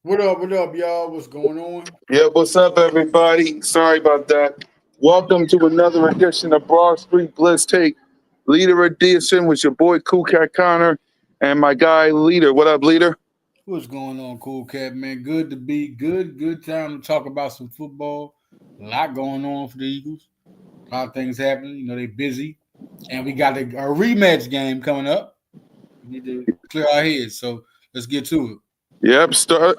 What up, y'all? What's going on? Yeah, what's up, everybody? Sorry about that. Welcome to another edition of Broad Street Blitz Take Leader Edition with your boy Cool Cat Connor and my guy Leader. What up, Leader? What's going on, Cool Cat, man? Good to be good. Good time to talk about some football. A lot going on for the Eagles. A lot of things happening. You know, they busy. And we got a rematch game coming up. We need to clear our heads. So let's get to it. Yep, start.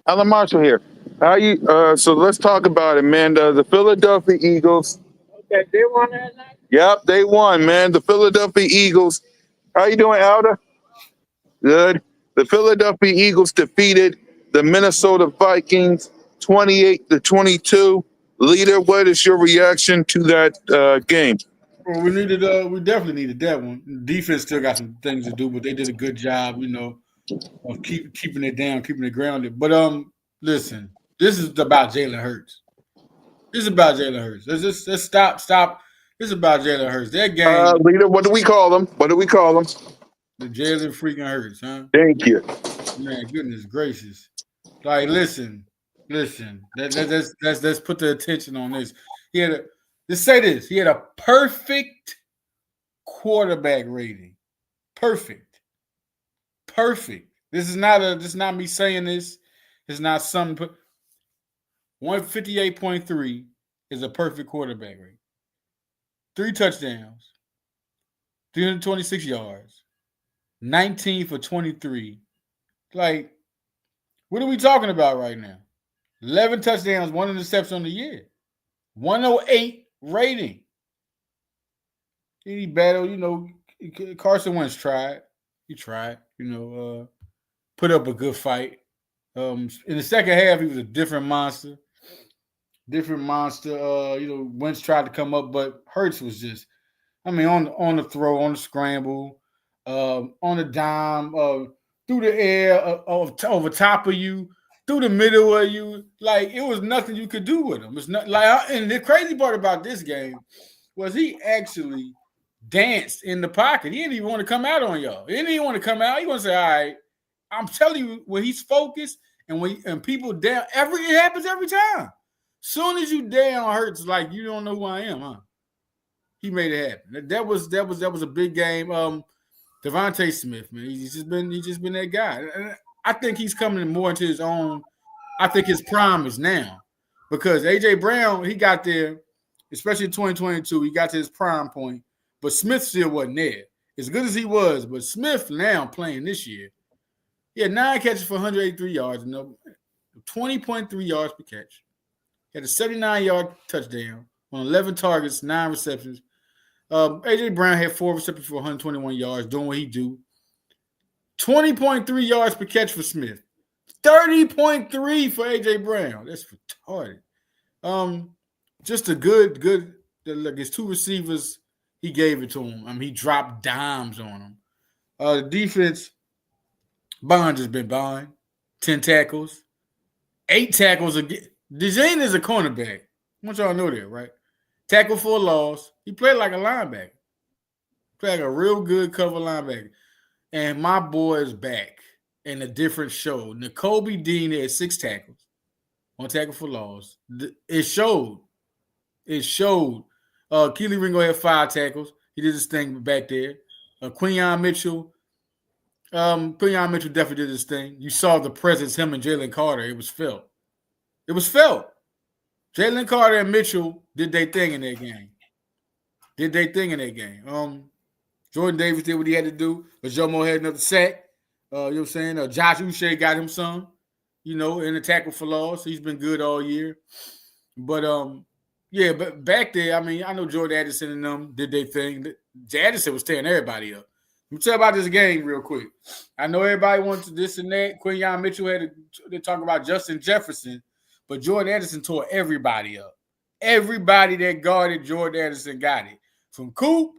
Alan Marshall here. How you? So let's talk about it, man. The Philadelphia Eagles. Okay, they won that night. Yep, they won, man. The Philadelphia Eagles. How you doing, Alda? Good. The Philadelphia Eagles defeated the Minnesota Vikings 28-22. Leader, what is your reaction to that game? Well, we definitely needed that one. Defense still got some things to do, but they did a good job, of keeping it down, keeping it grounded. But listen, this is about Jalen Hurts. This is about Jalen Hurts. Let's stop. This is about Jalen Hurts. That game, Leader, what do we call them? What do we call them? the Jalen freaking Hurts, huh? Thank you. Man, goodness gracious. Like, listen. Let's put the attention on this. He had a let's say this. He had a perfect quarterback rating. Perfect. Perfect. This is not me saying this. It's not something. 158.3 is a perfect quarterback rate. 3 touchdowns, 326 yards, 19 for 23. Like, what are we talking about right now? 11 touchdowns, 1 interception on the year. 108 rating. He battled, Carson Wentz tried. He tried, put up a good fight. In the second half, he was a different monster. Wentz tried to come up, but Hurts was just, on the throw, on the scramble, on the dime, through the air, over top of you, through the middle of you. Like, it was nothing you could do with him. It's not like, and the crazy part about this game was he actually danced in the pocket. He didn't even want to come out on y'all. He didn't even want to come out. He want to say, "All right." I'm telling you, when he's focused and people down, it happens every time. Soon as you down Hurts, like, you don't know who I am, huh? He made it happen. That was a big game. Devontae Smith, man, he's just been that guy. And I think he's coming more into his own. I think his prime is now because AJ Brown, he got there, especially in 2022. He got to his prime point, but Smith still wasn't there. As good as he was, but Smith now playing this year, he had 9 catches for 183 yards, 20.3 yards per catch. He had a 79-yard touchdown on 11 targets, 9 receptions. A.J. Brown had 4 receptions for 121 yards, doing what he do. 20.3 yards per catch for Smith. 30.3 for A.J. Brown. That's retarded. Just a good, like his 2 receivers, he gave it to him. He dropped dimes on them. The defense, Bond has been Bond. 10 tackles. 8 tackles again. DeJane is a cornerback. I want y'all to know that, right? Tackle for a loss. He played like a linebacker. Played like a real good cover linebacker. And my boy is back in a different show. N'Kobe Dean had 6 tackles. 1 tackle for loss. It showed. Keely Ringo had 5 tackles. He did his thing back there. Quinyon Mitchell definitely did his thing. You saw the presence, him and Jalen Carter. It was felt. Jalen Carter and Mitchell did their thing in that game. Jordan Davis did what he had to do. Jomo had another sack. You know what I'm saying? Josh Uche got him some, in the tackle for loss. He's been good all year. But but back there, I know Jordan Addison and them did their thing. Addison was tearing everybody up. Let me tell you about this game real quick. I know everybody wants this and that. Quinyon Mitchell they talk about Justin Jefferson, but Jordan Addison tore everybody up. Everybody that guarded Jordan Addison got it. From Coop,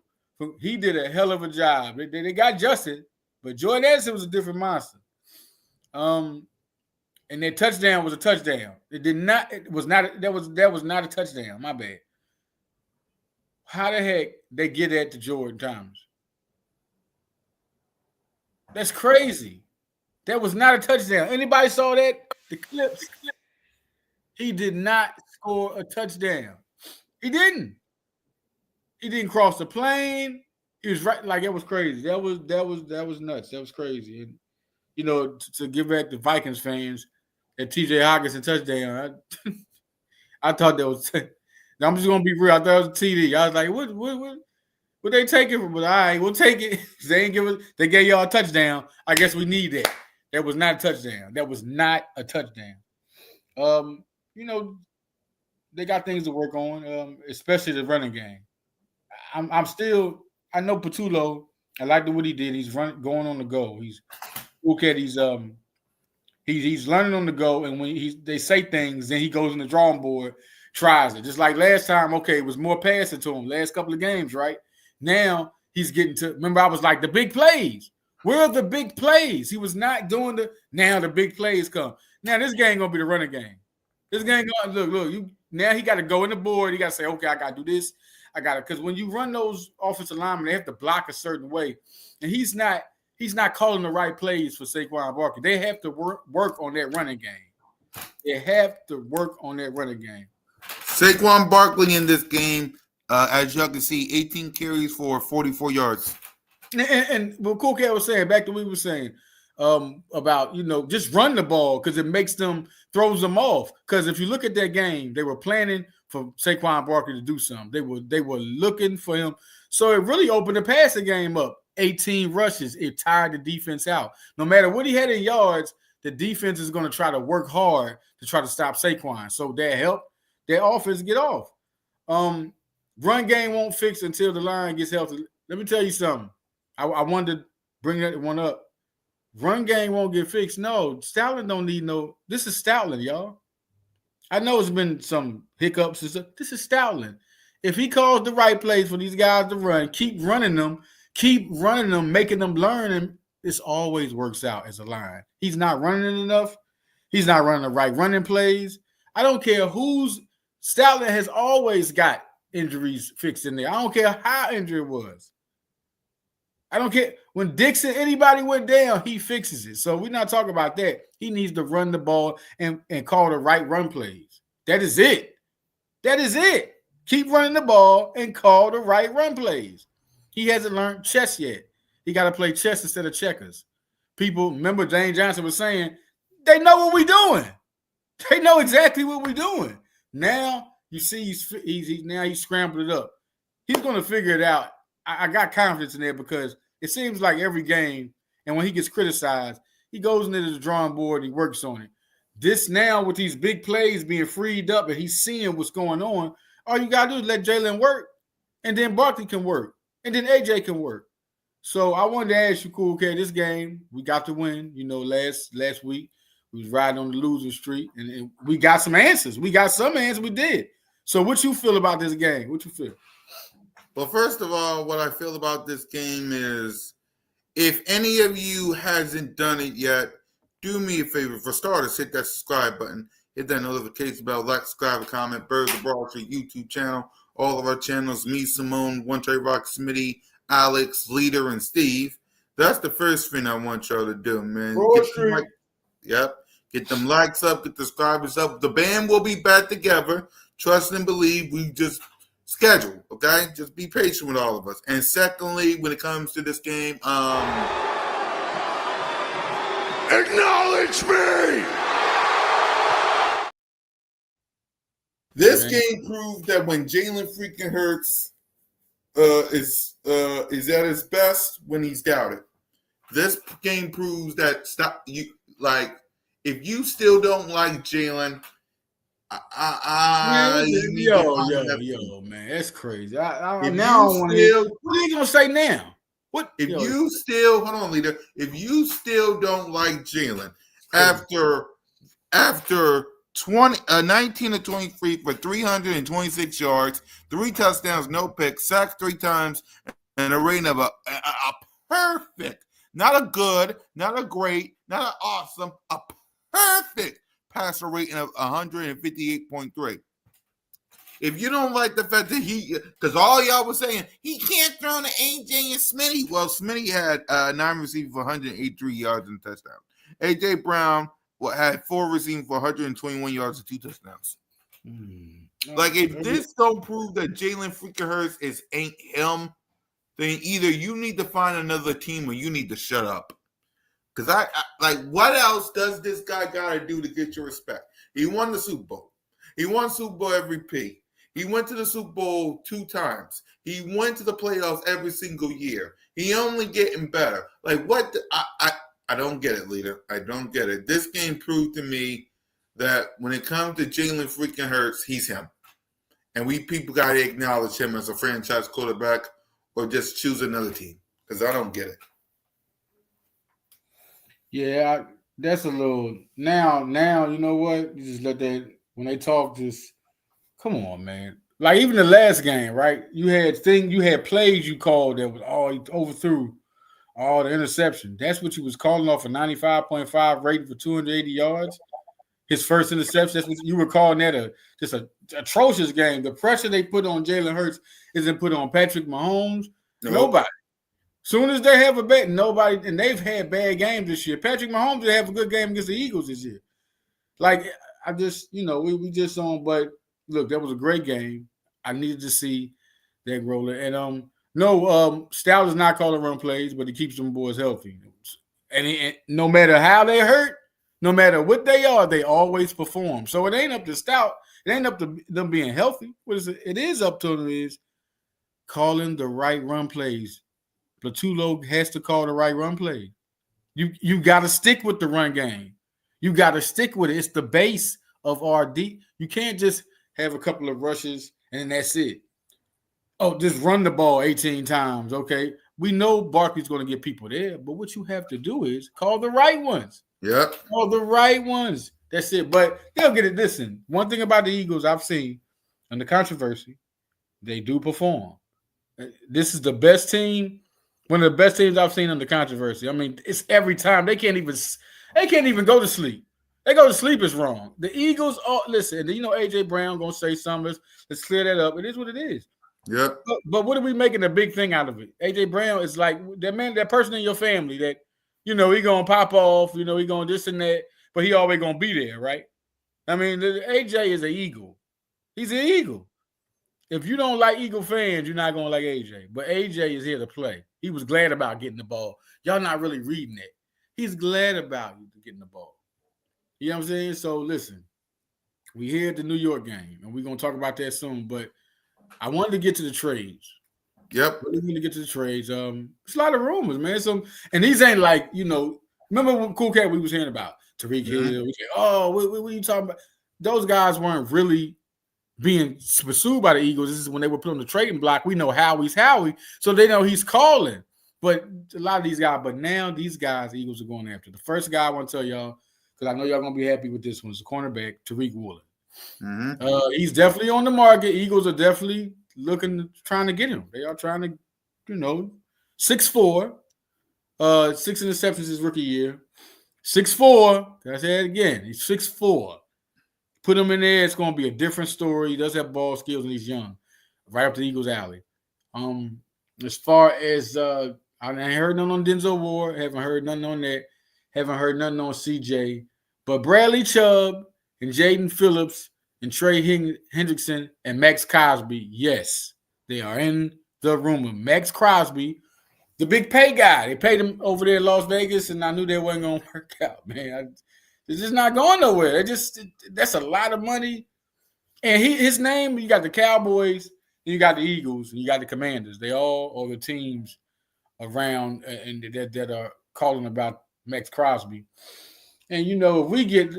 he did a hell of a job. They got Justin, but Jordan Addison was a different monster. And their touchdown was a touchdown. That was not a touchdown. My bad. How the heck they get that to Jordan Thomas? That's crazy. That was not a touchdown. Anybody saw that? The clips. He did not score a touchdown. He didn't. He didn't cross the plane. He was right. Like, it was crazy. That was nuts. That was crazy. And, to give back the Vikings fans, that T.J. Hockenson touchdown. I thought that was. I'm just gonna be real. I thought it was a TD. I was like, what they taking from? But all right, we'll take it. They ain't give us. They gave y'all a touchdown. I guess we need that. That was not a touchdown. That was not a touchdown. You know, they got things to work on, especially the running game. I'm still. I know Patullo. I like what he did. He's going on the go. He's look at he's learning on the go, and when they say things, then he goes on the drawing board, tries it. Just like last time, okay, it was more passing to him last couple of games, right? Now he's getting to. Remember, I was like the big plays. Where are the big plays? He was not doing now the big plays come. Now this game gonna be the running game. This game gonna look. Now he got to go in the board. He got to say, okay, I got to do this. I got to, because when you run those offensive linemen, they have to block a certain way, and he's not calling the right plays for Saquon Barkley. They have to work on that running game. They have to work on that running game. Saquon Barkley in this game, as y'all can see, 18 carries for 44 yards. And what Cool Cat was saying, back to what we were saying about, just run the ball because it throws them off. Because if you look at that game, they were planning for Saquon Barkley to do something. They were looking for him. So it really opened the passing game up. 18 rushes. It tired the defense out. No matter what he had in yards, the defense is going to try to work hard to try to stop Saquon. So that helped their offense get off. Run game won't fix until the line gets healthy. Let me tell you something. I wanted to bring that one up. Run game won't get fixed. No, Stoutland don't need no. This is Stoutland, y'all. I know it's been some hiccups and stuff. This is Stoutland. If he calls the right plays for these guys to run, keep running them, making them learn, and this always works out as a line. He's not running enough. He's not running the right running plays. I don't care who's Stoutland has always got injuries fixed in there. I don't care how injured it was. I don't care. When Dixon, anybody went down, he fixes it. So we're not talking about that. He needs to run the ball and call the right run plays. That is it. That is it. Keep running the ball and call the right run plays. He hasn't learned chess yet. He got to play chess instead of checkers. People, remember Jane Johnson was saying, they know what we're doing. They know exactly what we're doing. Now, you see he's scrambled it up. He's going to figure it out. I got confidence in there because it seems like every game, and when he gets criticized, he goes into the drawing board and he works on it. This now, with these big plays being freed up and he's seeing what's going on, all you got to do is let Jalen work, and then Barkley can work, and then AJ can work. So I wanted to ask you, Cool K, this game, we got to win. Last week, we was riding on the losing streak, and we got some answers. We got some answers. We did. So what you feel about this game? What you feel? Well, first of all, what I feel about this game is if any of you hasn't done it yet, do me a favor. For starters, hit that subscribe button, hit that notification bell, like, subscribe, comment, Birds of Broad Street YouTube channel, all of our channels, me, Simone, One Trey Rock, Smitty, Alex, Leader, and Steve. That's the first thing I want y'all to do, man. Get them likes up, get the subscribers up. The band will be back together. Trust and believe. We just schedule, okay? Just be patient with all of us. And secondly, when it comes to this game, acknowledge me! This game proved that when Jalen freaking Hurts is at his best when he's doubted. This game proves that if you still don't like Jalen, man, that's crazy. What are you gonna say now? What? If you still hold on, Leader. If you still don't like Jalen after 19 to 23 for 326 yards, 3 touchdowns, no picks, sacked 3 times, and a rating of a perfect, not a good, not a great, not an awesome, a perfect passer rating of 158.3. If you don't like the fact that because all y'all was saying, he can't throw to AJ and Smitty. Well, Smitty had 9 receivers for 183 yards and a touchdown. A.J. Brown had 4 receiving for 121 yards and 2 touchdowns. Like, if this don't prove that Jalen freaking Hurts ain't him, then either you need to find another team or you need to shut up. Because I like, what else does this guy got to do to get your respect? He won the Super Bowl. He won Super Bowl MVP. He went to the Super Bowl 2 times. He went to the playoffs every single year. He only getting better. Like, what? I don't get it, leader. I don't get it. This game proved to me that when it comes to Jalen freaking Hurts, he's him. And we people got to acknowledge him as a franchise quarterback or just choose another team because I don't get it. Yeah, that's a little now. You know what? You just let that when they talk. Just come on, man. Like even the last game, right? You had plays you called that was all you overthrew all the interception. That's what you was calling off a 95.5 rating for 280 yards. His first interception. That's what you were calling that just a atrocious game. The pressure they put on Jalen Hurts isn't put on Patrick Mahomes. Nope. Nobody. Soon as they have a bet, nobody, and they've had bad games this year. Patrick Mahomes did have a good game against the Eagles this year. Like, I just, we just on, but look, that was a great game. I needed to see that roller. And Stout is not calling run plays, but he keeps them boys healthy. And no matter how they hurt, no matter what they are, they always perform. So it ain't up to Stout. It ain't up to them being healthy. What is it? It is up to them is calling the right run plays. Platulo has to call the right run play. You got to stick with the run game. You got to stick with it. It's the base of our deep. You can't just have a couple of rushes and that's it. Oh, just run the ball 18 times. Okay. We know Barkley's going to get people there, but what you have to do is call the right ones. Yep. Call the right ones. That's it. But they'll get it. Listen, one thing about the Eagles I've seen in the controversy, they do perform. This is the best team. One of the best teams I've seen in the controversy. I mean, it's every time they can't even go to sleep. They go to sleep is wrong. The Eagles, listen. AJ Brown gonna say something. Let's clear that up. It is what it is. Yep. But what are we making a big thing out of it? AJ Brown is like that person in your family that he gonna pop off. He gonna this and that, but he always gonna be there, right? I mean, AJ is an Eagle. He's an Eagle. If you don't like Eagle fans, you're not going to like AJ. But AJ is here to play. He was glad about getting the ball. Y'all not really reading it. He's glad about getting the ball. You know what I'm saying? So, listen, we here at the New York game, and we're going to talk about that soon. But I wanted to get to the trades. Yep. We're going to get to the trades. It's a lot of rumors, man. And these ain't like, remember when Cool Cat we was hearing about? Tariq Hill. What are you talking about? Those guys weren't really being pursued by the Eagles. This is when they were put on the trading block. We know Howie's Howie, so they know he's calling. But a lot of these guys, but now these guys, the Eagles are going after. The first guy I want to tell y'all, because I know y'all going to be happy with this one, is the cornerback, Tariq Woolen. Mm-hmm. He's definitely on the market. Eagles are definitely trying to get him. They are trying to, 6'4", 6 interceptions his rookie year. 6'4", can I say it again? He's 6'4". Put him in there, it's going to be a different story. He does have ball skills and he's young. Right up the Eagles' alley. As far as I ain't heard nothing on Denzel Ward. Haven't heard nothing on that. Haven't heard nothing on CJ. But Bradley Chubb and Jaden Phillips and Trey Hendrickson and Max Crosby, yes, they are in the rumor. Max Crosby, the big pay guy. They paid him over there in Las Vegas, and I knew they wasn't going to work out, man. It's just not going nowhere. That's a lot of money. And his name, you got the Cowboys, you got the Eagles, and you got the Commanders. They all are the teams around and that are calling about Max Crosby. And if we get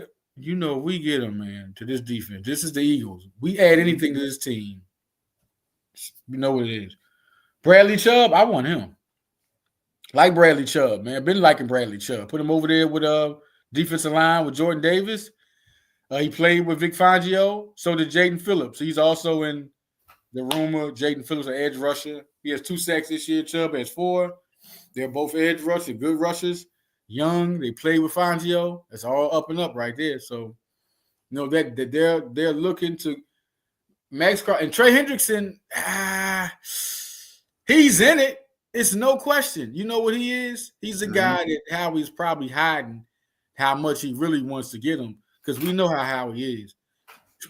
him, man, to this defense. This is the Eagles. We add anything to this team. You know what it is. Bradley Chubb, I want him. Like Bradley Chubb, man. Been liking Bradley Chubb. Put him over there with defensive line with Jordan Davis. He played with Vic Fangio. So did Jaden Phillips. He's also in the rumor. Jaden Phillips, an edge rusher. He has 2 sacks this year. Chubb has 4. They're both edge rushers, good rushers. Young. They play with Fangio. That's all up and up right there. So, that they're looking to Max Crosby and Trey Hendrickson. He's in it. It's no question. You know what he is? He's a guy that Howie's probably hiding how much he really wants to get him because we know how he is.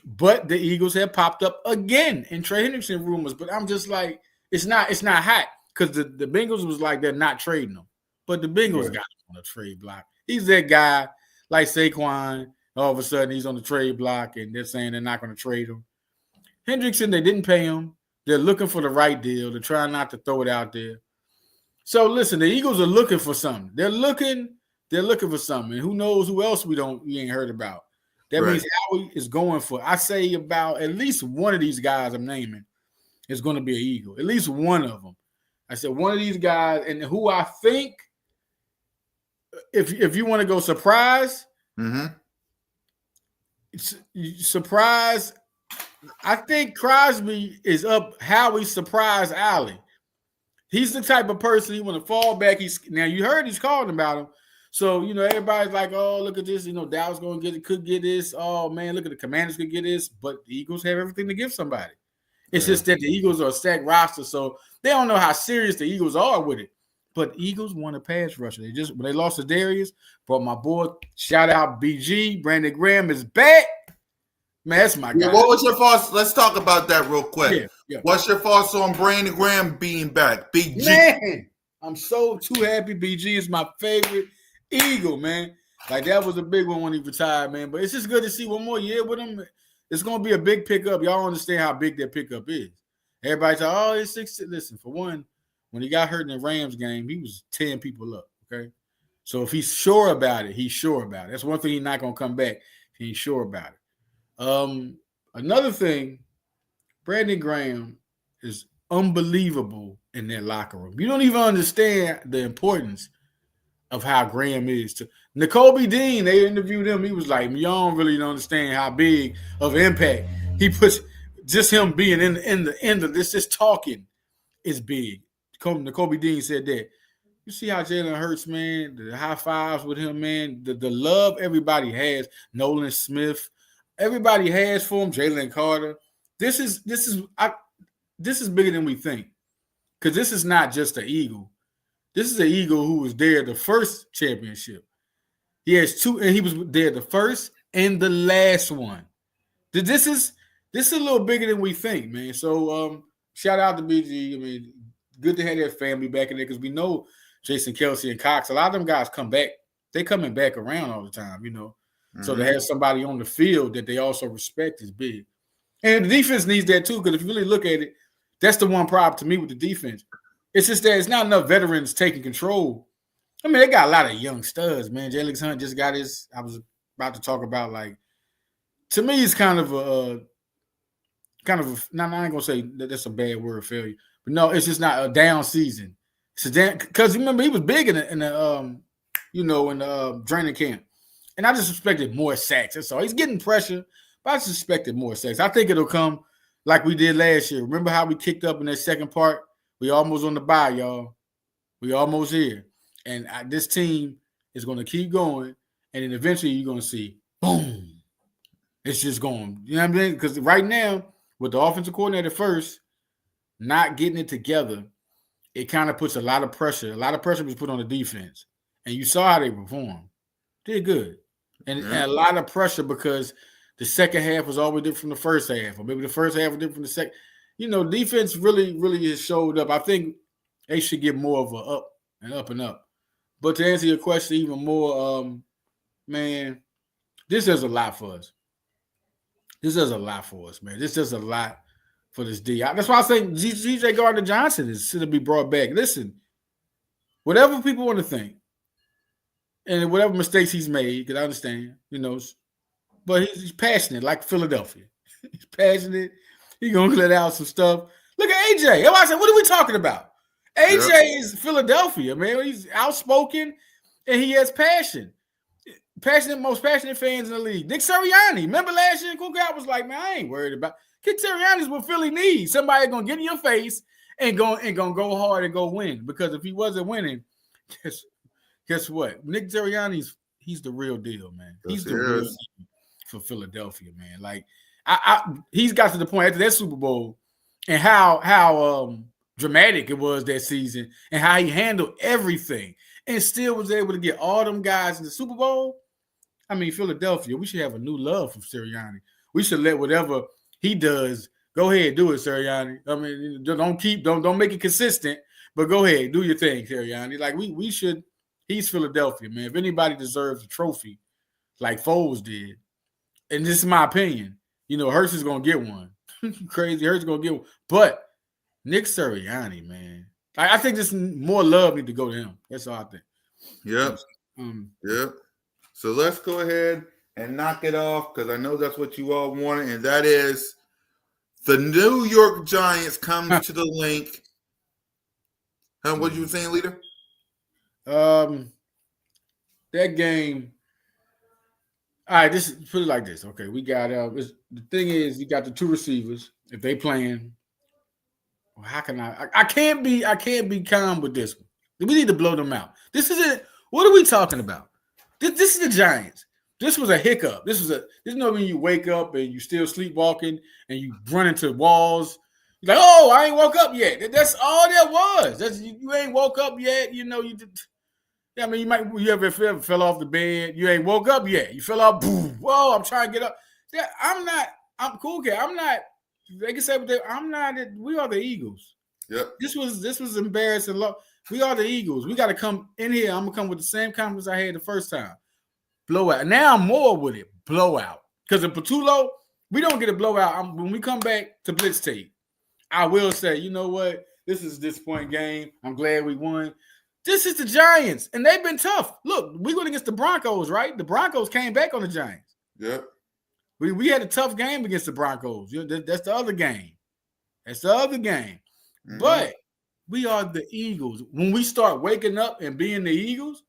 But the Eagles have popped up again in Trey Hendrickson rumors. But I'm just like, it's not hot because the Bengals was like they're not trading him. But the Bengals got him on a trade block. He's that guy like Saquon. All of a sudden, he's on the trade block, and they're saying they're not going to trade him. Hendrickson, they didn't pay him. They're looking for the right deal. They're trying not to throw it out there. So listen, the Eagles are looking for something. They're looking for something. And who knows who else we ain't heard about. That means Howie is going for, I say about at least one of these guys I'm naming is going to be an Eagle. At least one of them. I said one of these guys, and who I think, if you want to go surprise, surprise, I think Crosby is up Howie's surprise alley. He's the type of person he want to fall back. Now you heard he's calling about him. So, everybody's like, oh, look at this. Dallas could get this. Oh, man, look at the Commanders could get this. But the Eagles have everything to give somebody. It's just that the Eagles are a stacked roster, so they don't know how serious the Eagles are with it. But Eagles won a pass rusher. When they lost to Darius, brought my boy, shout out BG, Brandon Graham is back. Man, that's my guy. What was your thoughts? Let's talk about that real quick. Yeah. What's your thoughts on Brandon Graham being back? BG. Man, I'm so too happy. BG is my favorite Eagle, man. Like, that was a big one when he retired, man. But it's just good to see one more year with him. It's going to be a big pickup. Y'all understand how big that pickup is. Everybody's like, oh, it's 6. Listen, for one, when he got hurt in the Rams game, he was 10 people up, okay? So if he's sure about it, he's sure about it. That's one thing he's not going to come back. He's sure about it. Another thing, Brandon Graham is unbelievable in that locker room. You don't even understand the importance of how Graham is to N'Kobe Dean. They interviewed him. He was like, y'all don't really understand how big of impact he puts. Just him being in the end of this, just talking is big. N'Kobe Dean said that. You see how Jalen Hurts, man, the high fives with him, man, the love everybody has. Nolan Smith, everybody has for him. Jalen Carter. This is bigger than we think, because this is not just an Eagle. This is an Eagle who was there the first championship. He has 2, and he was there the first and the last one. This is a little bigger than we think, man. So shout out to BG. I mean, good to have that family back in there, because we know Jason Kelsey and Cox, a lot of them guys come back. They coming back around all the time, So to have somebody on the field that they also respect is big. And the defense needs that too, because if you really look at it, that's the one problem to me with the defense. It's just that it's not enough veterans taking control. I mean, they got a lot of young studs, man. Jalen Hunt just got his. I was about to talk about, like, to me, it's kind of a. Now I ain't gonna say that that's a bad word, failure, but no, it's just not a down season. It's a down, because remember he was big in the training camp, and I just expected more sacks. That's all. He's getting pressure, but I just expected more sacks. I think it'll come like we did last year. Remember how we kicked up in that second part? We almost on the bye, y'all. We almost here. And this team is going to keep going, and then eventually you're going to see, boom, it's just going. You know what I mean? Because right now, with the offensive coordinator first, not getting it together, it kind of puts a lot of pressure. A lot of pressure was put on the defense. And you saw how they performed. Did good. And a lot of pressure because the second half was always different from the first half, or maybe the first half was different from the second. Defense really, really has showed up. I think they should get more of a up and up and up. But to answer your question even more, man, this does a lot for us. This does a lot for us, man. This does a lot for this D. That's why I say G.J. Gardner-Johnson should be brought back. Listen, whatever people want to think, and whatever mistakes he's made, because I understand, but he's passionate, like Philadelphia. He's passionate. He's going to let out some stuff. Look at AJ. Everybody said, what are we talking about? AJ is Philadelphia, man. He's outspoken, and he has passion. Most passionate fans in the league. Nick Sirianni. Remember last year, Cookout was like, man, I ain't worried about. Nick Sirianni's what Philly needs. Somebody going to get in your face and going to go hard and go win. Because if he wasn't winning, guess what? Nick Sirianni's, he's the real deal, man. He's the real deal for Philadelphia, man. Like, he's got to the point after that Super Bowl and how dramatic it was that season and how he handled everything and still was able to get all them guys in the Super Bowl. I mean, Philadelphia, we should have a new love for Sirianni. We should let whatever he does, go ahead, do it, Sirianni. I mean, don't make it consistent, but go ahead, do your thing, Sirianni. Like we should. He's Philadelphia, man. If anybody deserves a trophy, like Foles did, and this is my opinion, Hurts is gonna get one. Crazy, Hurts is gonna get one, but Nick Sirianni, man, I think this more love need to go to him. That's all I think. Yep. Yep. So let's go ahead and knock it off because I know that's what you all wanted, and that is the New York Giants comes to the link. What you were saying, leader? That game. All right, put it like this. Okay, we got the thing is, you got the two receivers. If they playing, how can I can't be calm with this one. We need to blow them out. This is it. What are we talking about? This is the Giants. This was a hiccup. This is when you wake up and you still sleepwalking and you run into walls. You're like, oh, I ain't woke up yet. That's all that was. You ain't woke up yet. You did. I mean, you ever fell off the bed? You ain't woke up yet. You fell off. Boom. Whoa! I'm trying to get up. Yeah, I'm cool, kid. I'm not. They can say what they. I'm not. We are the Eagles. Yep. This was embarrassing. We are the Eagles. We got to come in here. I'm gonna come with the same confidence I had the first time. Blowout. Now I'm more with it. Blowout. Because in Patulo, we don't get a blowout. When we come back to Blitz tape, I will say, you know what? This is a disappointing game. I'm glad we won. This is the Giants, and they've been tough. Look, we went against the Broncos, right? The Broncos came back on the Giants. Yep. We had a tough game against the Broncos. That's the other game. That's the other game. Mm-hmm. But we are the Eagles. When we start waking up and being the Eagles,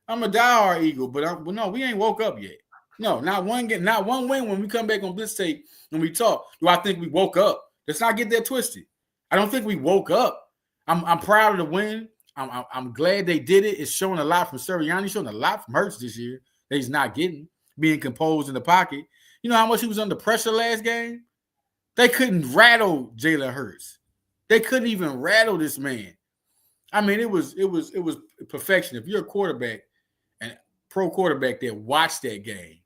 I'm a diehard Eagle, but no, we ain't woke up yet. No, not one win when we come back on Blitz tape and we talk. Do I think we woke up? Let's not get that twisted. I don't think we woke up. I'm proud of the win. I'm glad they did it. It's showing a lot from Sirianni, showing a lot from Hurts this year that he's not getting, being composed in the pocket. You know how much he was under pressure last game? They couldn't rattle Jalen Hurts. They couldn't even rattle this man. I mean, it was perfection. If you're a quarterback and pro quarterback that watched that game,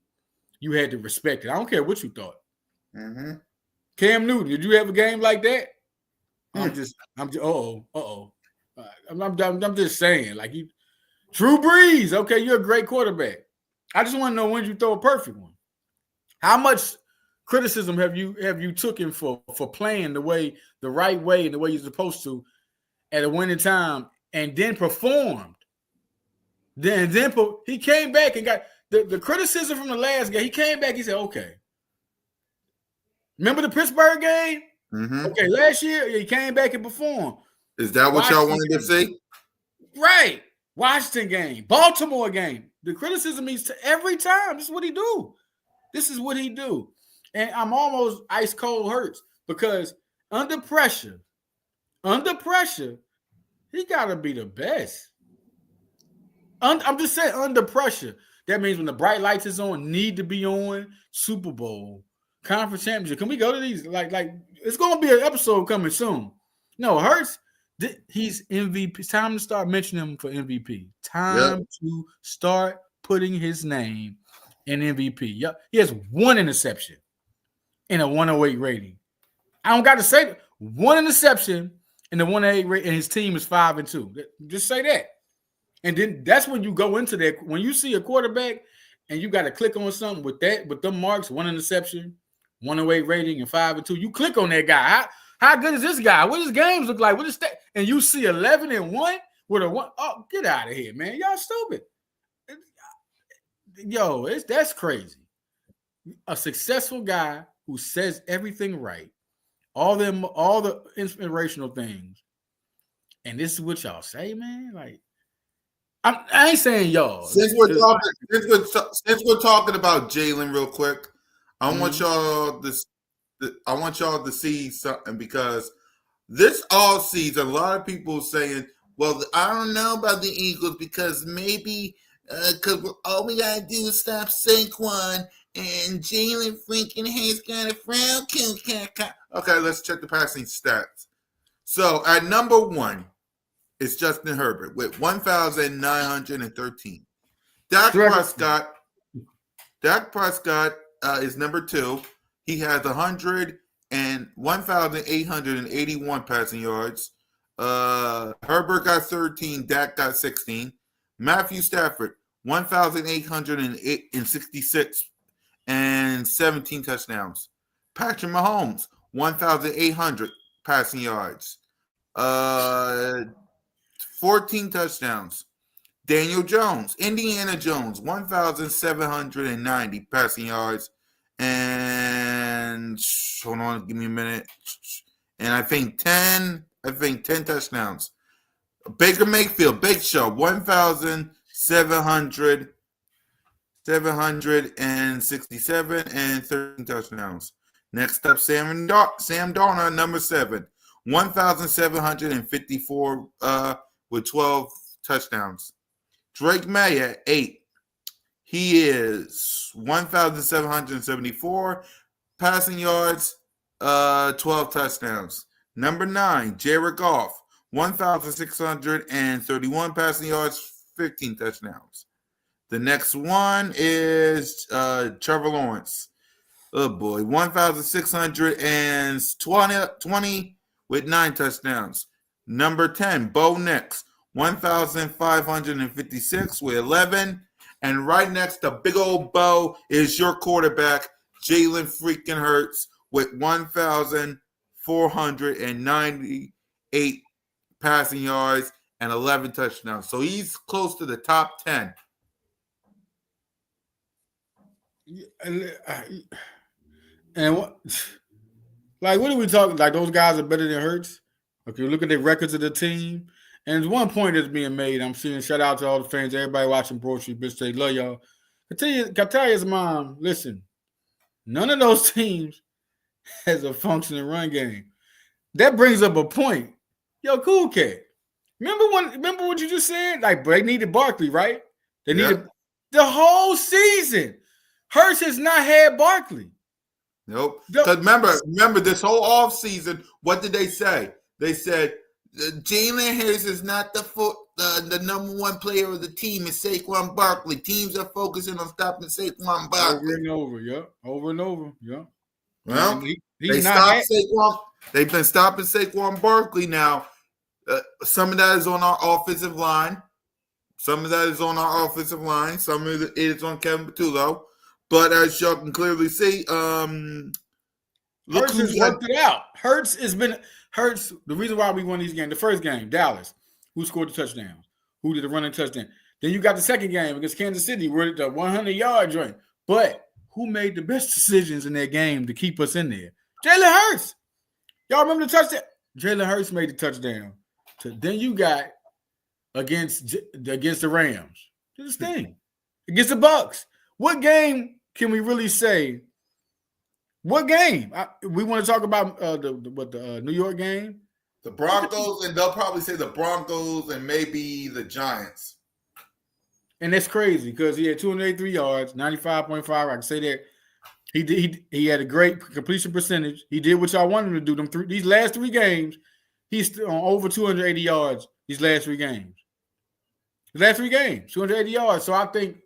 you had to respect it. I don't care what you thought. Mm-hmm. Cam Newton, did you have a game like that? I'm just I'm just saying, like Drew Brees. Okay, you're a great quarterback. I just want to know when you throw a perfect one. How much criticism have you taken for playing the right way and the way you're supposed to at a winning time, and then performed? Then he came back and got the criticism from the last game. He came back. He said, "Okay, remember the Pittsburgh game? Mm-hmm. Okay, last year he came back and performed." Is that what y'all wanted to see? Right. Washington game, Baltimore game. The criticism is every time. This is what he do. This is what he do. And I'm almost ice cold Hurts because under pressure, he got to be the best. I'm just saying under pressure. That means when the bright lights is on, need to be on, Super Bowl, conference championship. Can we go to these? Like it's going to be an episode coming soon. No, Hurts, he's MVP. It's time to start mentioning him for MVP. Time to start putting his name in MVP. Yep. He has one interception in a 108 rating. I don't got to say that. One interception in the 108 rating, and his team is 5-2. Just say that. And then that's when you go into that. When you see a quarterback and you got to click on something with them marks, one interception, 108 rating, and 5-2, you click on that guy. How good is this guy? What does games look like? What is that? And you see 11-1 with a 1. Oh, get out of here, man. Y'all stupid. Yo, that's crazy. A successful guy who says everything right, all the inspirational things, and this is what y'all say, man. Like, I ain't saying y'all. Since we're talking about Jalen, real quick, I want y'all to see something because this all season, a lot of people saying, "Well, I don't know about the Eagles because maybe because all we gotta do is stop Saquon and Jalen freaking has got a frown." Okay, let's check the passing stats. So at number 1. It's Justin Herbert with 1,913. Dak Prescott Dak Prescott is number 2. He has 1,881 passing yards. Herbert got 13. Dak got 16. Matthew Stafford, 1,866 and 17 touchdowns. Patrick Mahomes, 1,800 passing yards. 14 touchdowns. Daniel Jones, Indiana Jones, 1,790 passing yards. And hold on, give me a minute. And I think 10 touchdowns. Baker Mayfield, Big Show, 1,767 and 13 touchdowns. Next up, Sam Darnold, number 7, 1,754 with 12 touchdowns. Drake May at 8. He is 1,774 passing yards, 12 touchdowns. Number 9, Jared Goff, 1,631 passing yards, 15 touchdowns. The next one is Trevor Lawrence. Oh boy, 1,620 with 9 touchdowns. Number 10, Bo Nix, 1,556 with 11. And right next to big old Bo is your quarterback, Jalen freaking Hurts, with 1,498 passing yards and 11 touchdowns. So he's close to the top 10. And what are we talking? Like, those guys are better than Hurts? Okay, look at the records of the team. And there's one point that's being made. I'm seeing, shout out to all the fans, everybody watching Broad Street Bitch. They love y'all. Katalia's mom, listen, none of those teams has a functioning run game. That brings up a point. Yo, cool cat. Remember what you just said? Like, they needed Barkley, right? They needed the whole season. Hurts has not had Barkley. Nope. Because remember this whole offseason, what did they say? They said Jalen Hurts is not the number 1 player of the team. It's Saquon Barkley. Teams are focusing on stopping Saquon Barkley. Over and over, yeah. Well, they've been stopping Saquon Barkley now. Some of that is on our offensive line. Some of it is on Kevin Patullo. But as y'all can clearly see, Hurts has worked it out. Hurts. The reason why we won these games, the first game, Dallas, who scored the touchdowns, who did the running touchdown. Then you got the second game against Kansas City, where the 100-yard joint. But who made the best decisions in that game to keep us in there? Jalen Hurts. Y'all remember the touchdown? Jalen Hurts made the touchdown. Then you got against the Rams. This thing against the Bucks. What game can we really say? What game? We want to talk about the New York game? The Broncos, and they'll probably say the Broncos and maybe the Giants. And that's crazy because he had 283 yards, 95.5. I can say that he had a great completion percentage. He did what y'all wanted him to do. These last 3 games, he's on over 280 yards. These last 3 games. 280 yards. So I think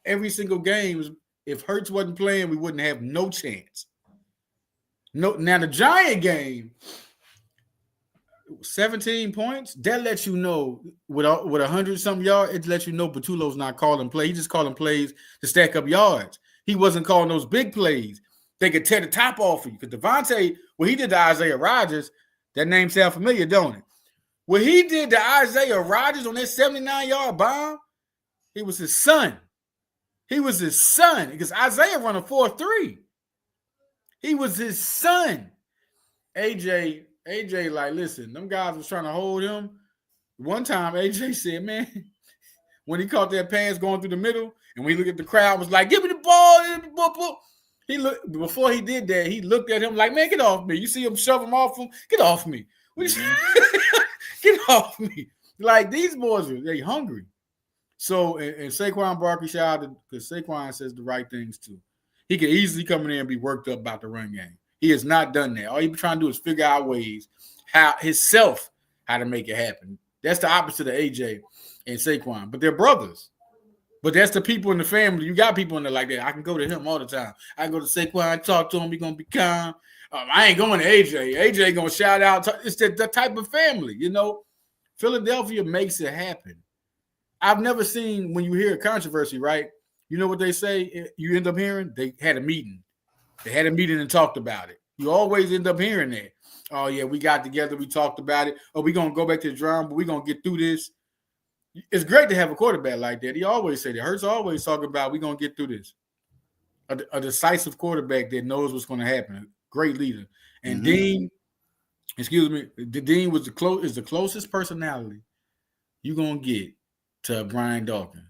every single game, if Hurts wasn't playing, we wouldn't have no chance. No. Now the Giant game, 17 points. That lets you know with 100-something yards, it lets you know Patullo's not calling plays. He just calling plays to stack up yards. He wasn't calling those big plays. They could tear the top off of you. Because Devontae, what he did to Isaiah Rodgers, that name sounds familiar, don't it? What he did to Isaiah Rodgers on that 79-yard bomb, he was his son. Because Isaiah run a 4.3. He was his son. AJ, like, listen, them guys was trying to hold him. One time, AJ said, man, when he caught that pass going through the middle, and when he looked at the crowd, was like, give me the ball. Before he did that, he looked at him like, man, get off me. You see him shove him off him? Get off me. Get off me. Like, these boys, they hungry. So, and Saquon Barkley, shout out because Saquon says the right things too. He could easily come in there and be worked up about the run game. He has not done that. All he's trying to do is figure out ways how to make it happen. That's the opposite of AJ and Saquon, but they're brothers. But that's the people in the family. You got people in there like that. I can go to him all the time. I can go to Saquon, talk to him. He's going to be calm. I ain't going to AJ. AJ going to shout out. It's the type of family, you know. Philadelphia makes it happen. I've never seen, when you hear a controversy, right? You know what they say? You end up hearing? They had a meeting. They had a meeting and talked about it. You always end up hearing that. Oh, yeah, we got together. We talked about it. Oh, we're going to go back to the drum, but we're going to get through this. It's great to have a quarterback like that. He always said it. Hurts always talking about we're going to get through this. A decisive quarterback that knows what's going to happen. Great leader. And Dean, Dean was the closest personality you're going to get to Brian Dawkins.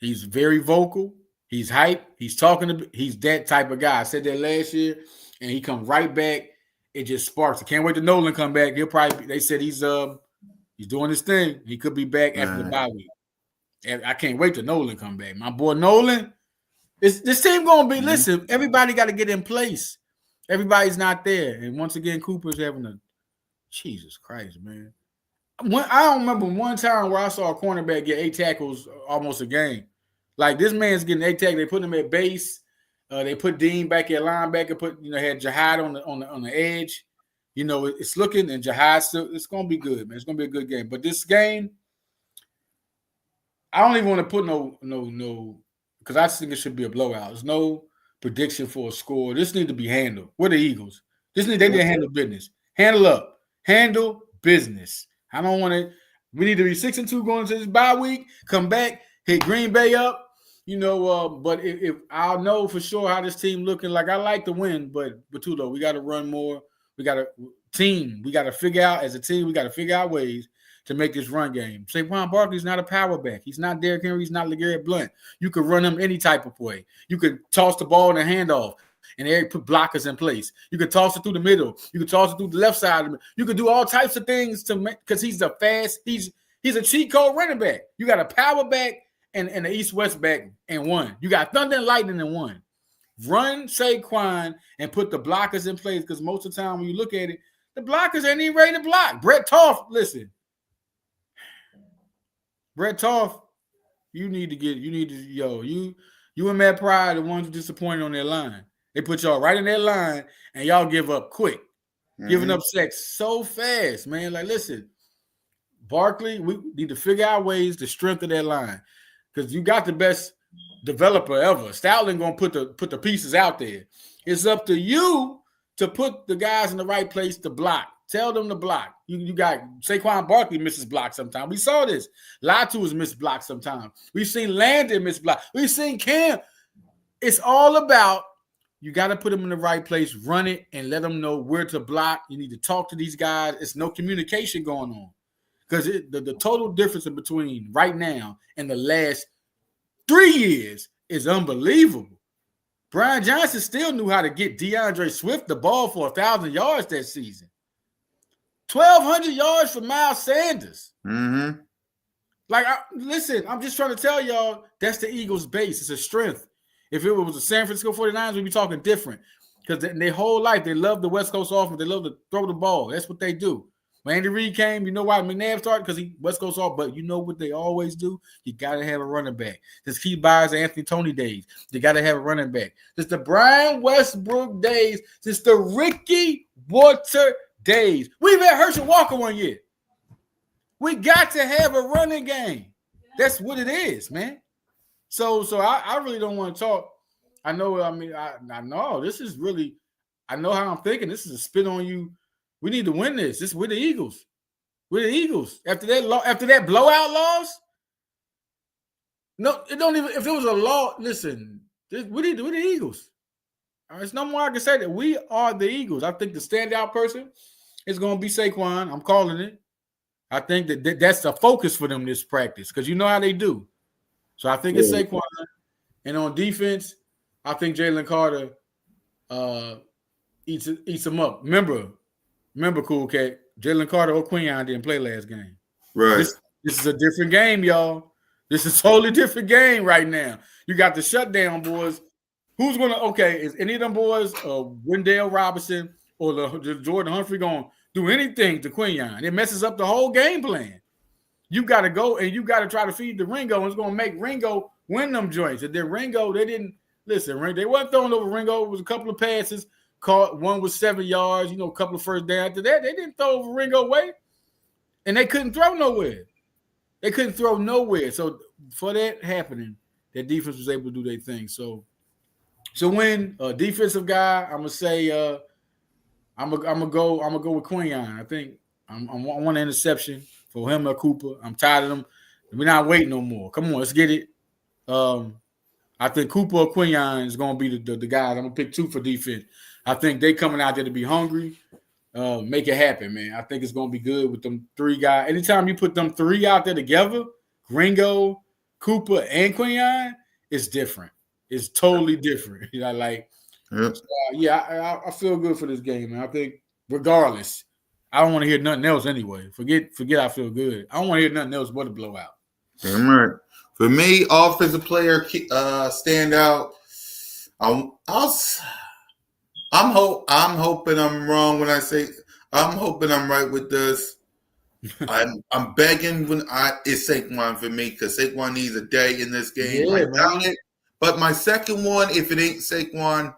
He's very vocal. He's hype. He's that type of guy. I said that last year, and he come right back. It just sparks. I can't wait till Nolan come back. They said he's doing his thing. He could be back after the bye week. And I can't wait till Nolan come back. My boy Nolan, this team going to be, listen, everybody got to get in place. Everybody's not there. And once again, Cooper's having Jesus Christ, man. I don't remember one time where I saw a cornerback get 8 tackles almost a game. Like, this man's getting 8 tackles. They put him at base. They put Dean back at linebacker. Had Jihad on the edge. You know, it's looking, and Jihad still. It's gonna be good, man. It's gonna be a good game. But this game, I don't even want to put no, because I think it should be a blowout. There's no prediction for a score. This needs to be handled. We're the Eagles. They need to handle business. Handle up. Handle business. I don't want to. We need to be 6-2 going into this bye week. Come back, hit Green Bay up. You know, but if I'll know for sure how this team looking. Like, I like to win, but Tulo, we got to run more. We got to figure out as a team. We got to figure out ways to make this run game. Saquon Barkley's not a power back. He's not Derrick Henry. He's not LeGarrette Blount. You could run him any type of way. You could toss the ball in a handoff and Eric put blockers in place. You could toss it through the middle. You could toss it through the left side. You could do all types of things to make, because he's a fast. He's a cheat code running back. You got a power back and an east-west back in one. You got thunder and lightning in one. Run Saquon and put the blockers in place, because most of the time when you look at it, the blockers ain't even ready to block. Brett Toth, listen. Brett Toth, you and Matt Pryor, the ones who disappointed on their line. They put y'all right in that line, and y'all give up quick. Giving up sacks so fast, man. Like, listen, Barkley, we need to figure out ways to strengthen that line, because you got the best developer ever. Stoutland gonna put the pieces out there. It's up to you to put the guys in the right place to block. Tell them to block. You got Saquon Barkley misses block sometimes. We saw this. Latu has missed block sometimes. We've seen Landon miss block. We've seen Cam. It's all about, you got to put them in the right place, run it, and let them know where to block. You need to talk to these guys. It's no communication going on, because the total difference in between right now and the last 3 years is unbelievable. Brian Johnson still knew how to get DeAndre Swift the ball for 1,000 yards that season. 1,200 yards for Miles Sanders. Like, listen, I'm just trying to tell y'all, that's the Eagles' base. It's a strength. If it was the San Francisco 49ers, we'd be talking different, because their whole life, they love the West Coast offense. They love to throw the ball. That's what they do. When Andy Reid came, you know why McNabb started? Because he West Coast off. But you know what they always do? You got to have a running back. Since Keith Byers and Anthony Tony days, they got to have a running back. Since the Brian Westbrook days, since the Ricky Water days. We've had Herschel Walker one year. We got to have a running game. That's what it is, man. So I really don't want to talk. I know, I know this is really, I know how I'm thinking. This is a spit on you. We need to win this. We're the Eagles. We're the Eagles. After that blowout loss, no, it don't even, if it was a law, listen, we're the Eagles. There's no more I can say that we are the Eagles. I think the standout person is going to be Saquon. I'm calling it. I think that's the focus for them this practice, because you know how they do. So I think it's Saquon. And on defense, I think Jalen Carter eats them up. Remember, Cool Cat, Jalen Carter or Quinion didn't play last game. Right. This is a different game, y'all. This is a totally different game right now. You got the shutdown boys. Who's going to, is any of them boys, Wendell Robinson or the Jordan Humphrey, going to do anything to Quinion? It messes up the whole game plan. You got to go and you got to try to feed the Ringo, and it's going to make Ringo win them joints. And then Ringo, they didn't listen. They wasn't throwing over Ringo. It was a couple of passes. Caught one was 7 yards. A couple of first down. After that, they didn't throw over Ringo way, and they couldn't throw nowhere. They couldn't throw nowhere. So for that happening, their defense was able to do their thing. So win defensive guy, I'm gonna say I'm gonna go with Quinion. I think I want an interception for him or Cooper. I'm tired of them. We're not waiting no more. Come on, let's get it. I think Cooper or Quinion is gonna be the guys. I'm gonna pick 2 for defense. I think they coming out there to be hungry. Make it happen, man. I think it's gonna be good with them 3 guys. Anytime you put them 3 out there together, Ringo, Cooper, and Quinion, it's different. It's totally different. I feel good for this game, man. I think regardless, I don't want to hear nothing else anyway. Forget I feel good. I don't want to hear nothing else but a blowout. Damn right. For me, offensive player stand out. I'm hoping I'm wrong when I say I'm hoping I'm right with this. I'm begging when it's Saquon for me because Saquon needs a day in this game. I doubt it. But my second one, if it ain't Saquon,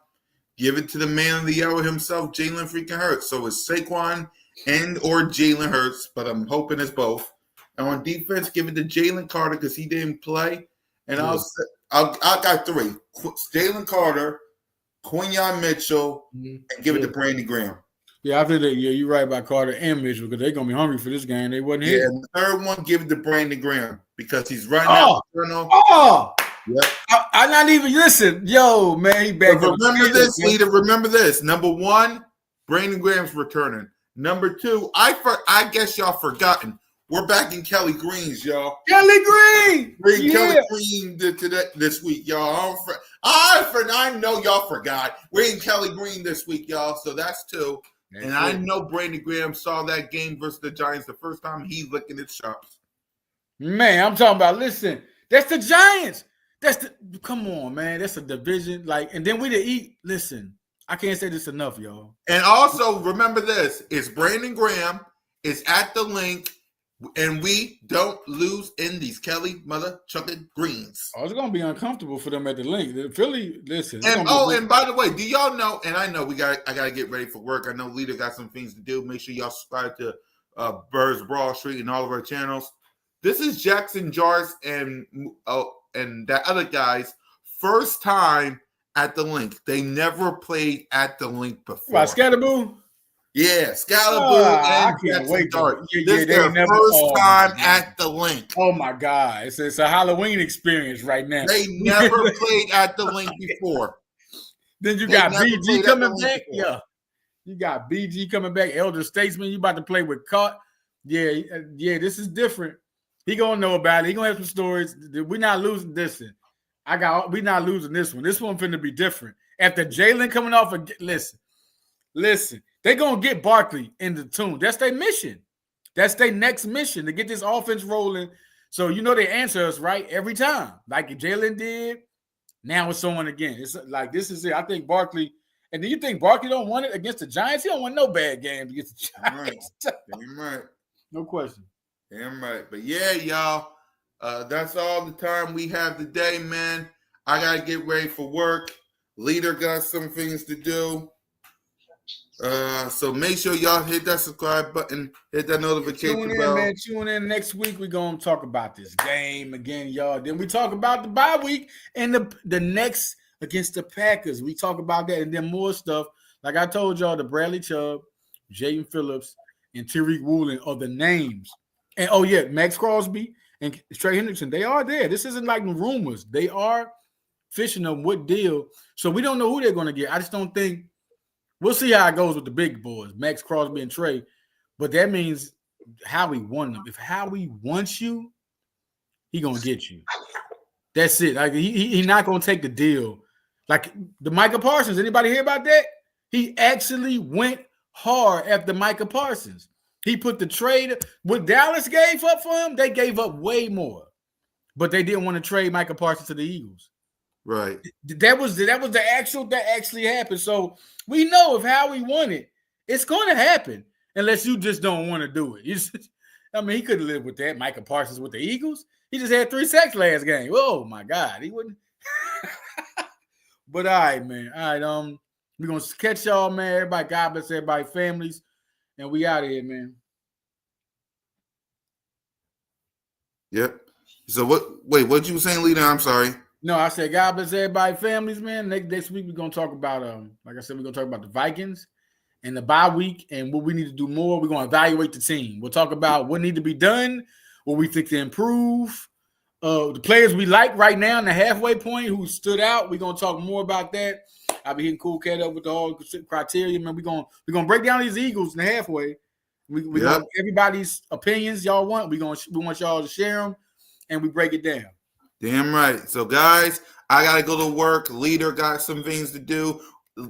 give it to the man of the hour himself, Jalen freaking Hurts. So it's Saquon and or Jalen Hurts, but I'm hoping it's both. And on defense, give it to Jalen Carter because he didn't play. And I got 3: Jalen Carter, Quinion Mitchell, and give it to Brandon Graham. Yeah, I think that you're right about Carter and Mitchell because they're gonna be hungry for this game. They wasn't here. And the third one, give it to Brandon Graham because he's running out. Yep. I'm not even listen, yo, man. He back. Remember this, leader. Remember this. Number 1, Brandon Graham's returning. Number 2, I guess y'all forgotten. We're back in Kelly Green's, y'all. Kelly Green. Kelly Green this week, y'all. I know y'all forgot. We're in Kelly Green this week, y'all. So that's 2. And I know Brandon Graham saw that game versus the Giants the first time he's licking his chops. Man, I'm talking about. Listen, that's the Giants. Come on, man. That's a division. And then we didn't eat. Listen, I can't say this enough, y'all. And also remember this: it's Brandon Graham. It's at the link, and we don't lose in these Kelly mother chucking greens. Oh, it's gonna be uncomfortable for them at the link. Philly, listen. And by the way, do y'all know? And I know I gotta get ready for work. I know Leader got some things to do. Make sure y'all subscribe to Birds Brawl Street and all of our channels. This is Jackson Jars and that other guy's first time at the link. They never played at the link before. Right, Scatterboo? Yeah, Scalaboo and Jackson Dart. This is their first time at the link. Oh, my God. It's a Halloween experience right now. They never played at the link before. Then you got BG coming back. Yeah. You got BG coming back. Elder Statesman, you about to play with Caught. Yeah, this is different. He gonna know about it. He gonna have some stories. We're not losing this one. We're not losing this one. This one finna be different. After Jalen coming off listen, they gonna get Barkley in the tune. That's their mission. That's their next mission to get this offense rolling. So they answer us right every time, like Jalen did. Now it's someone again. It's like this is it. I think Barkley. And do you think Barkley don't want it against the Giants? He don't want no bad games against the Giants. Damn right. No question. Damn right. But yeah, y'all, that's all the time we have today, man. I got to get ready for work. Leader got some things to do. So make sure y'all hit that subscribe button, hit that notification bell. Man, tune in next week. We're going to talk about this game again, y'all. Then we talk about the bye week and the next against the Packers. We talk about that and then more stuff. Like I told y'all, the Bradley Chubb, Jaden Phillips, and Tariq Woolen are the names. And, Max Crosby and Trey Hendrickson, they are there. This isn't like rumors. They are fishing on what deal. So we don't know who they're going to get. I just don't think – we'll see how it goes with the big boys, Max Crosby and Trey. But that means Howie won them. If Howie wants you, he going to get you. That's it. Like he not going to take the deal. Like the Micah Parsons. Anybody hear about that? He actually went hard after Micah Parsons. He put the trade. What Dallas gave up for him, they gave up way more. But they didn't want to trade Micah Parsons to the Eagles. Right. That was the actual that actually happened. So we know if Howie won it, it's going to happen unless you just don't want to do it. I mean, he couldn't live with that. Micah Parsons with the Eagles. He just had 3 sacks last game. Oh my God, he wouldn't. But all right, man. All right, we're gonna catch y'all, man. Everybody, God bless everybody, families, and we out of here, man. Yep. So what? Wait, what you were saying, leader? I'm sorry. No, I said God bless everybody, families, man. Next week we're gonna talk about like I said, we're gonna talk about the Vikings and the bye week and what we need to do more. We're gonna evaluate the team. We'll talk about what need to be done, what we think to improve. The players we like right now in the halfway point who stood out. We're gonna talk more about that. I'll be hitting Cool Cat up with all the criteria, man. We're gonna break down these Eagles in the halfway. We gonna everybody's opinions y'all want. We want y'all to share them, and we break it down. Damn right. So, guys, I got to go to work. Leader got some things to do.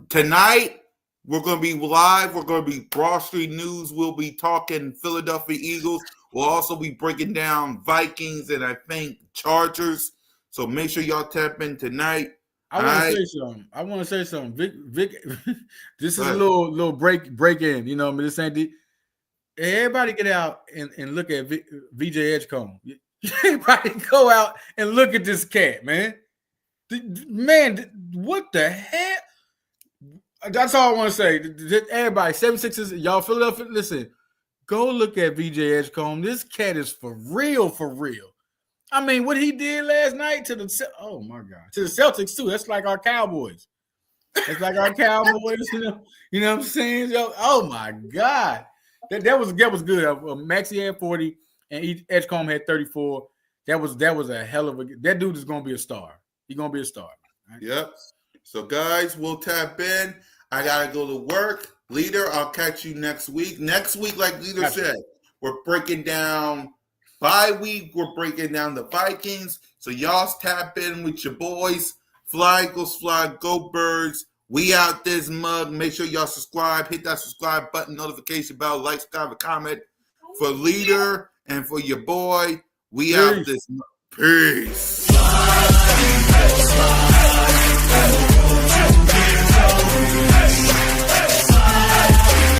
Tonight, we're going to be live. We're going to be Broad Street News. We'll be talking Philadelphia Eagles. We'll also be breaking down Vikings and I think Chargers. So make sure y'all tap in tonight. I want to say something. Vic, this is a little break in. You know, I mean, this ain't the. Everybody get out and look at VJ Edgecombe. Everybody go out and look at this cat, man. Man, what the heck? That's all I want to say. Everybody, 76ers, y'all Philadelphia, listen, go look at VJ Edgecombe. This cat is for real, for real. I mean, what he did last night to the oh my God, to the Celtics too. That's like our Cowboys. It's like our Cowboys, you know what I'm saying? Oh my God. That was good. Maxey had 40 and Edgecombe had 34. That was a hell of that dude is gonna be a star. He's gonna be a star. Right? Yep. So guys, we'll tap in. I gotta go to work. Leader, I'll catch you next week. Next week, like Leader said, we're breaking down bye week. We're breaking down the Vikings. So y'all tap in with your boys. Fly, Eagles, fly, go Birds. We out this mug. Make sure y'all subscribe. Hit that subscribe button, notification bell, like, subscribe, comment. For Leader and for your boy, we out this mug. Peace.